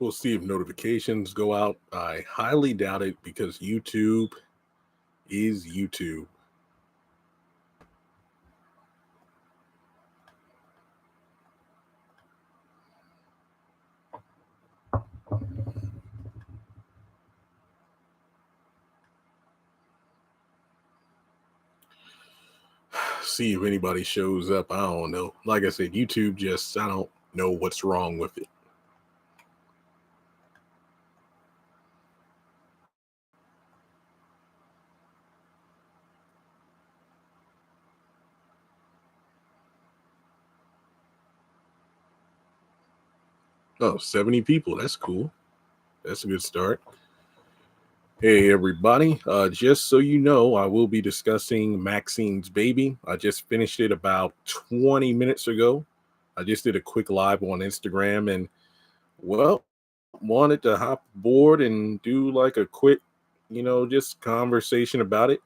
We'll see if notifications go out. I highly doubt it because YouTube is YouTube. See if anybody shows up. I don't know. Like I said, YouTube just, I don't know what's wrong with it. Oh, 70 people. That's cool. That's a good start. Hey, everybody. Just so you know, I will be discussing Maxine's Baby. I just finished it about 20 minutes ago. I just did a quick live on Instagram and, well, wanted to hop aboard and do like a quick, just conversation about it.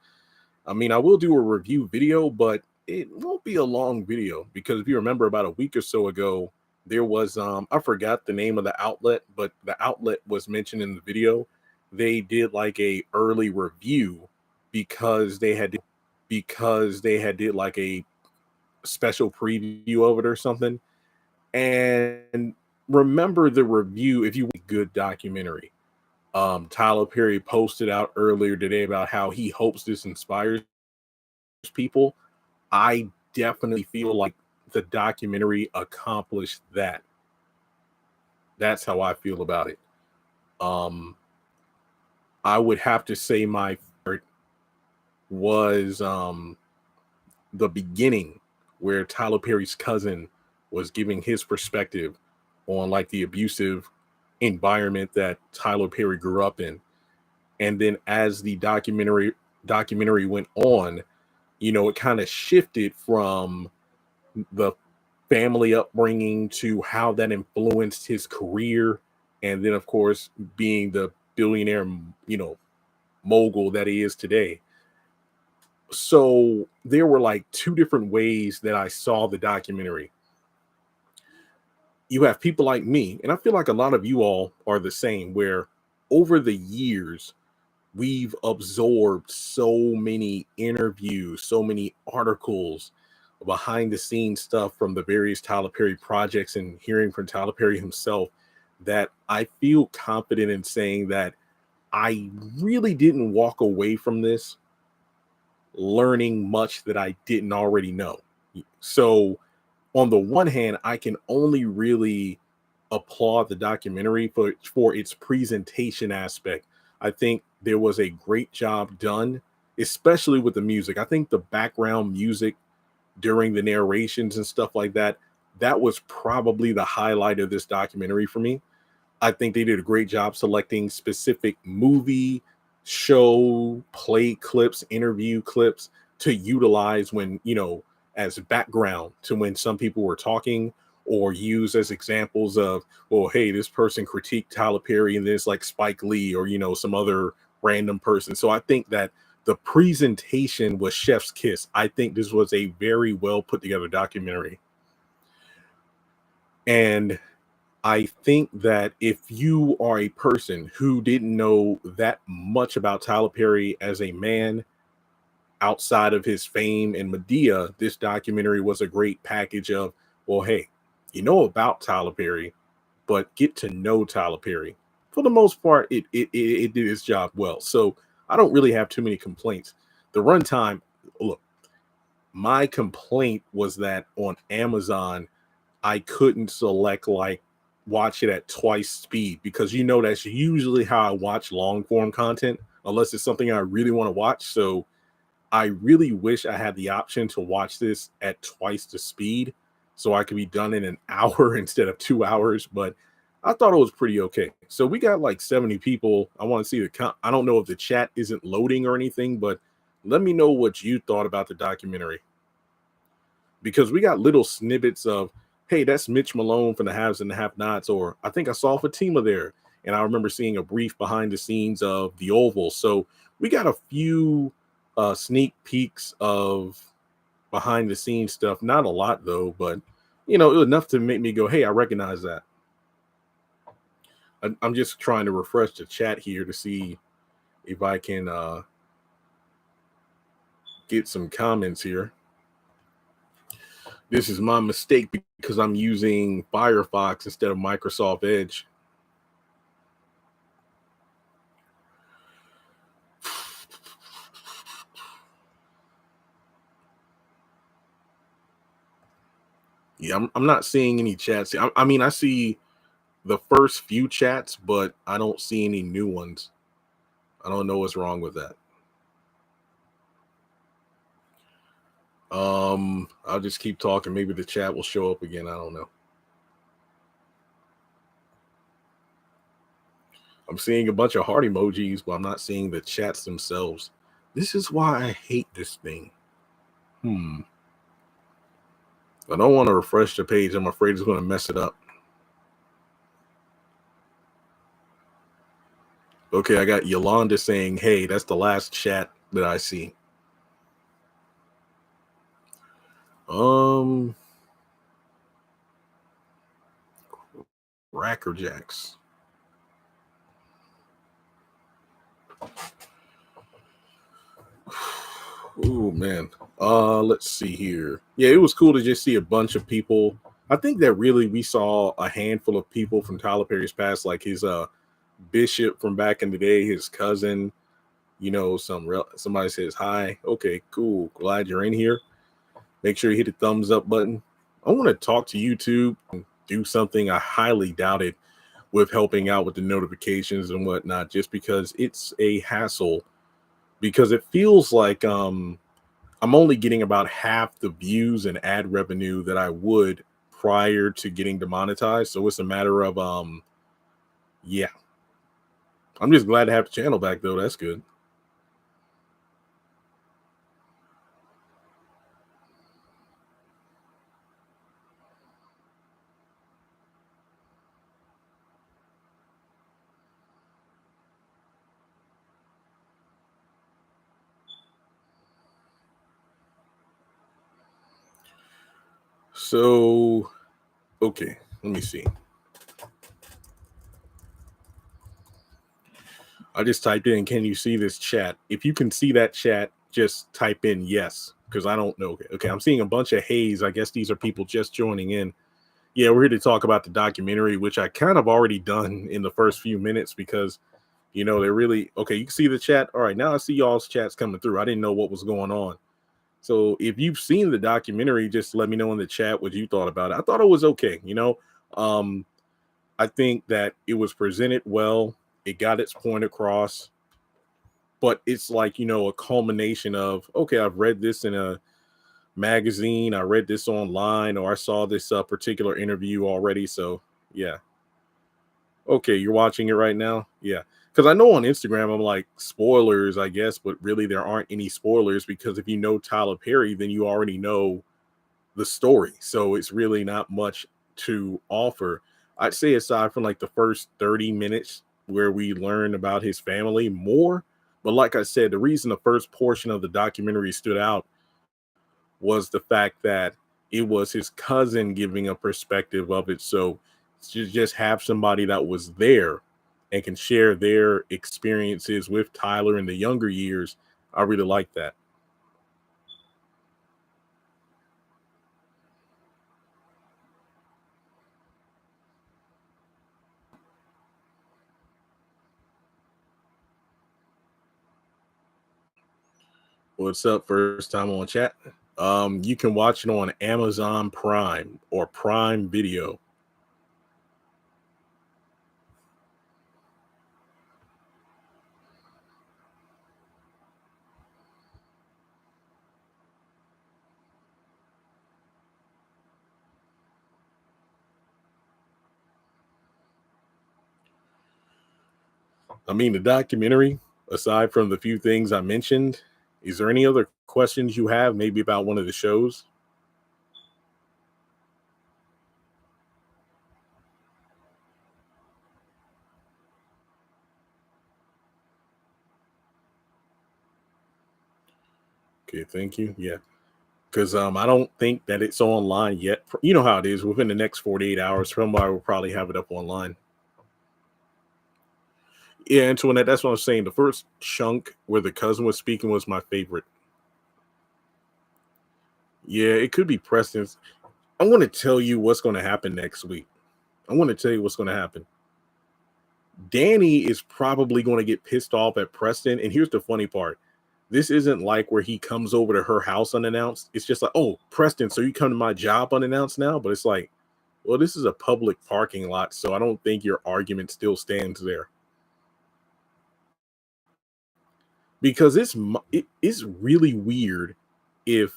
I mean, I will do a review video, but it won't be a long video because if you remember about a week or so ago, there was I forgot the name of the outlet, but the outlet was mentioned in the video. They did like a early review because they had did like a special preview of it or something. And remember the review, if you want a good documentary. Tyler Perry posted out earlier today about how he hopes this inspires people. I definitely feel like the documentary accomplished that. That's how I feel about it. I would have to say my favorite was the beginning where Tyler Perry's cousin was giving his perspective on like the abusive environment that Tyler Perry grew up in. And then as the documentary went on, it kind of shifted from the family upbringing to how that influenced his career. And then, of course, being the billionaire, mogul that he is today. So there were like two different ways that I saw the documentary. You have people like me, and I feel like a lot of you all are the same, where over the years, we've absorbed so many interviews, so many articles, behind the scenes stuff from the various Tyler Perry projects and hearing from Tyler Perry himself, that I feel confident in saying that I really didn't walk away from this learning much that I didn't already know. So on the one hand, I can only really applaud the documentary for its presentation aspect. I think there was a great job done, especially with the music. I think the background music during the narrations and stuff like that, that was probably the highlight of this documentary for me. I think they did a great job selecting specific movie, show, play clips, interview clips to utilize when, as background to when some people were talking, or use as examples of, well, hey, this person critiqued Tyler Perry and there's like Spike Lee or, some other random person. So I think that the presentation was chef's kiss. I think this was a very well put together documentary. And I think that if you are a person who didn't know that much about Tyler Perry as a man outside of his fame and Madea, this documentary was a great package of, well, hey, you know about Tyler Perry, but get to know Tyler Perry. For the most part, it did its job well. So I don't really have too many complaints. The runtime, look, my complaint was that on Amazon, I couldn't select like watch it at twice speed, because that's usually how I watch long form content, unless it's something I really want to watch. So I really wish I had the option to watch this at twice the speed so I could be done in an hour instead of 2 hours, but I thought it was pretty okay. So we got like 70 people. I want to see the count. I don't know if the chat isn't loading or anything, but let me know what you thought about the documentary, because we got little snippets of, hey, that's Mitch Malone from the Haves and the Have-Nots, or I think I saw Fatima there. And I remember seeing a brief behind the scenes of the Oval. So we got a few sneak peeks of behind the scenes stuff. Not a lot though, but it was enough to make me go, hey, I recognize that. I'm just trying to refresh the chat here to see if I can get some comments here. This is my mistake because I'm using Firefox instead of Microsoft Edge. Yeah, I'm not seeing any chats. I mean, I see the first few chats, but I don't see any new ones. I don't know what's wrong with that. I'll just keep talking. Maybe the chat will show up again. I don't know. I'm seeing a bunch of heart emojis, but I'm not seeing the chats themselves. This is why I hate this thing. I don't want to refresh the page. I'm afraid it's going to mess it up. Okay, I got Yolanda saying, hey, that's the last chat that I see. Rackerjacks. Oh man. Let's see here. Yeah, it was cool to just see a bunch of people. I think that really we saw a handful of people from Tyler Perry's past, like his bishop from back in the day, his cousin. You know, somebody says hi. Okay, cool. Glad you're in here. Make sure you hit the thumbs up button. I want to talk to YouTube and do something I highly doubted with helping out with the notifications and whatnot, just because it's a hassle. Because it feels like I'm only getting about half the views and ad revenue that I would prior to getting demonetized. So it's a matter of yeah. I'm just glad to have the channel back though. That's good. So, okay, let me see. I just typed in, can you see this chat? If you can see that chat, just type in yes, because I don't know. Okay, I'm seeing a bunch of haze. I guess these are people just joining in. Yeah, we're here to talk about the documentary, which I kind of already done in the first few minutes because, you know, they're really, okay, you can see the chat. All right, now I see y'all's chats coming through. I didn't know what was going on. So if you've seen the documentary, just let me know in the chat what you thought about it. I thought it was okay. You know, I think that it was presented well. It got its point across, but it's like, you know, a culmination of, okay, I've read this in a magazine, I read this online, or I saw this particular interview already. So yeah. Okay, you're watching it right now? Yeah. Because I know on Instagram, I'm like, spoilers, I guess, but really there aren't any spoilers because if you know Tyler Perry, then you already know the story. So it's really not much to offer. I'd say aside from like the first 30 minutes where we learn about his family more. But like I said, the reason the first portion of the documentary stood out was the fact that it was his cousin giving a perspective of it. So to just have somebody that was there and can share their experiences with Tyler in the younger years, I really like that. What's up? First time on chat. You can watch it on Amazon Prime or Prime Video. I mean, the documentary, aside from the few things I mentioned, is there any other questions you have, maybe about one of the shows? Okay, thank you. Yeah. Because I don't think that it's online yet. You know how it is. Within the next 48 hours, somebody will probably have it up online. Yeah, Antoinette, that's what I'm saying. The first chunk where the cousin was speaking was my favorite. Yeah, it could be Preston's. I want to tell you what's going to happen next week. I want to tell you what's going to happen. Danny is probably going to get pissed off at Preston. And here's the funny part. This isn't like where he comes over to her house unannounced. It's just like, oh, Preston, so you come to my job unannounced now? But it's like, well, this is a public parking lot, so I don't think your argument still stands there. Because it's really weird if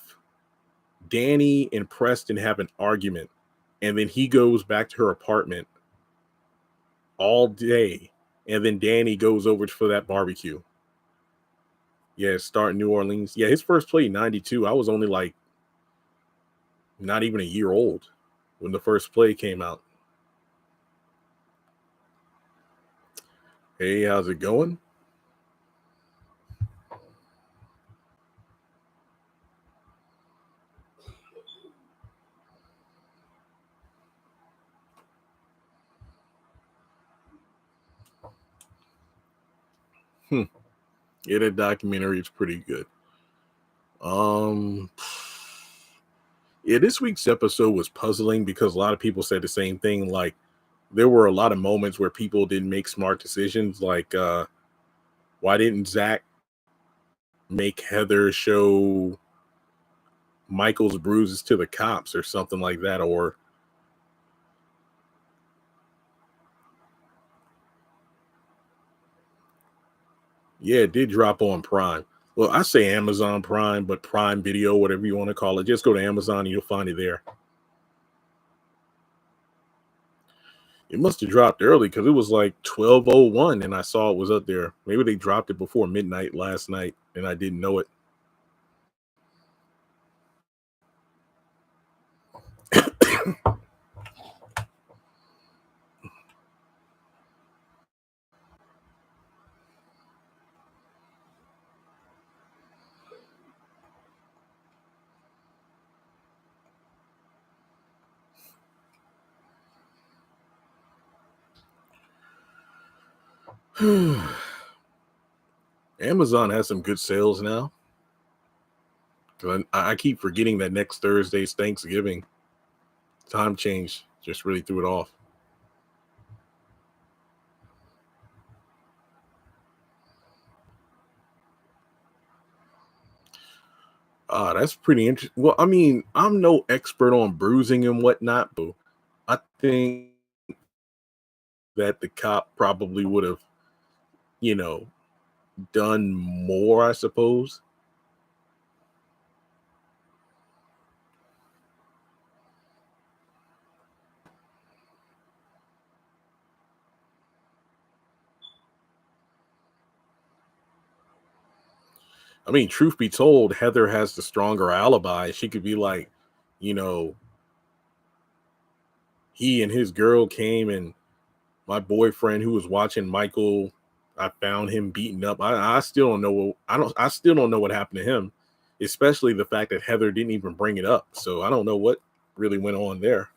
Danny and Preston have an argument and then he goes back to her apartment all day and then Danny goes over for that barbecue. Yeah, start in New Orleans. Yeah, his first play 92. I was only like not even a year old when the first play came out. Hey, how's it going? Yeah, that documentary is pretty good. Um yeah, this week's episode was puzzling because a lot of people said the same thing. Like there were a lot of moments where people didn't make smart decisions. Like why didn't Zach make Heather show Michael's bruises to the cops or something like that? Or yeah, it did drop on Prime. Well, I say Amazon Prime, but Prime Video, whatever you want to call it, just go to Amazon and you'll find it there. It must have dropped early because it was like 12:01 and I saw it was up there. Maybe they dropped it before midnight last night and I didn't know it. Amazon has some good sales now. I keep forgetting that next Thursday's Thanksgiving. Time change just really threw it off. That's pretty interesting. Well, I mean, I'm no expert on bruising and whatnot, but I think that the cop probably would have, you know, done more, I suppose. I mean, truth be told, Heather has the stronger alibi. She could be like, you know, he and his girl came and my boyfriend who was watching Michael, I found him beaten up. I still don't know. I still don't know what happened to him, especially the fact that Heather didn't even bring it up. So I don't know what really went on there.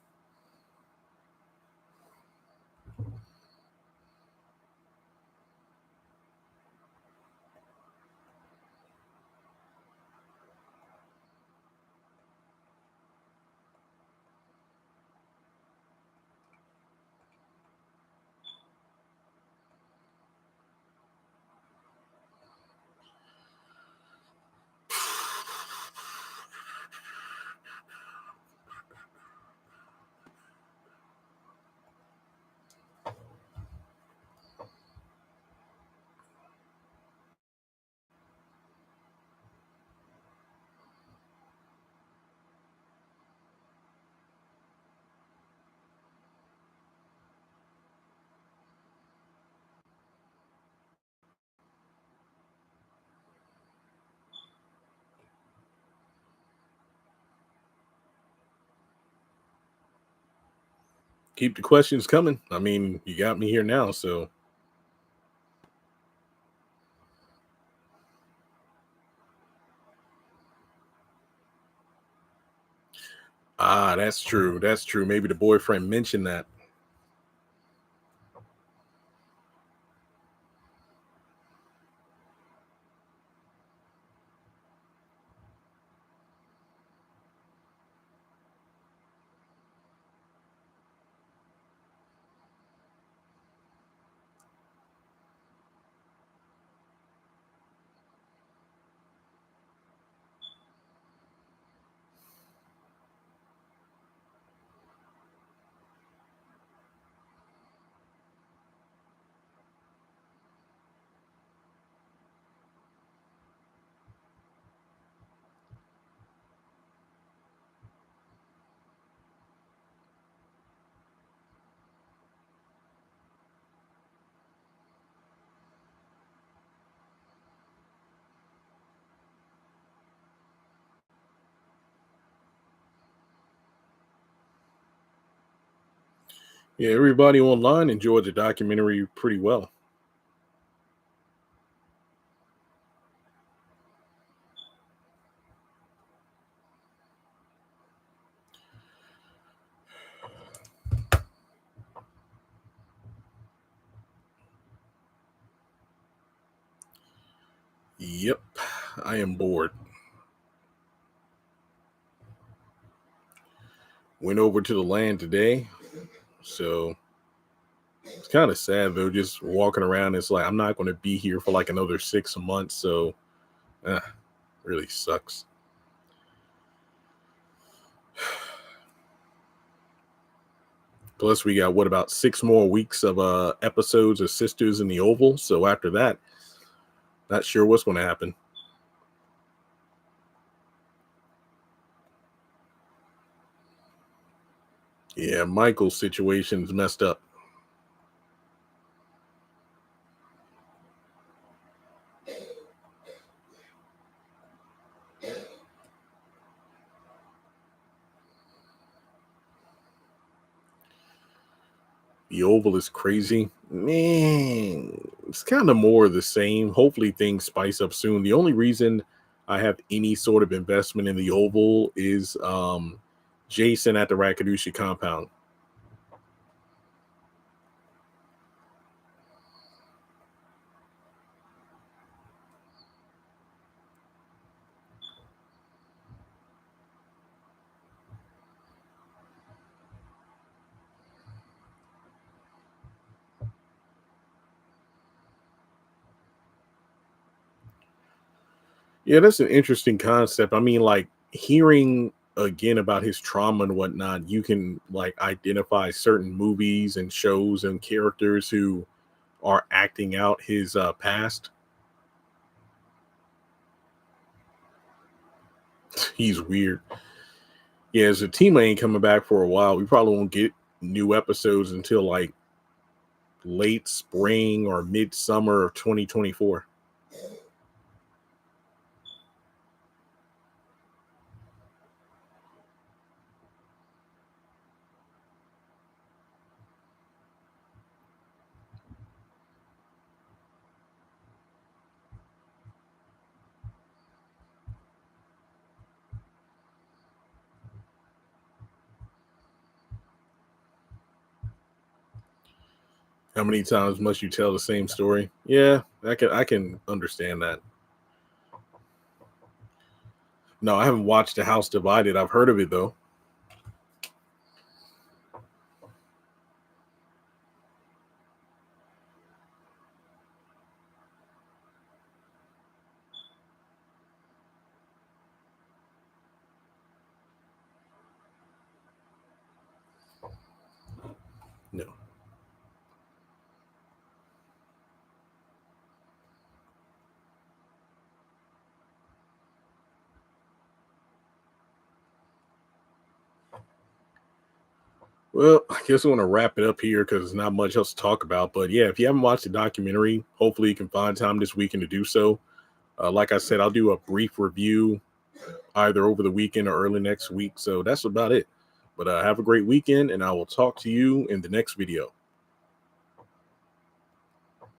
Keep the questions coming. I mean, you got me here now, so that's true. That's true. Maybe the boyfriend mentioned that. Yeah, everybody online enjoyed the documentary pretty well. Yep, I am bored. Went over to the land today, so it's kind of sad though. Just walking around, it's like I'm not going to be here for like another 6 months, so really sucks. Plus, we got what about 6 more weeks of episodes of Sisters in the Oval. So after that, not sure what's going to happen. Yeah, Michael's situation's messed up. The Oval is crazy. Man, it's kind of more of the same. Hopefully things spice up soon. The only reason I have any sort of investment in the Oval is Jason at the Rakadusha compound. Yeah, that's an interesting concept. I mean, like hearing again about his trauma and whatnot, you can like identify certain movies and shows and characters who are acting out his past. He's weird. Yeah, as a team ain't coming back for a while. We probably won't get new episodes until like late spring or midsummer of 2024. How many times must you tell the same story? Yeah, I can understand that. No, I haven't watched The House Divided. I've heard of it though. No. Well, I guess I want to wrap it up here because there's not much else to talk about. But yeah, if you haven't watched the documentary, hopefully you can find time this weekend to do so. Like I said, I'll do a brief review either over the weekend or early next week. So that's about it. But have a great weekend, and I will talk to you in the next video.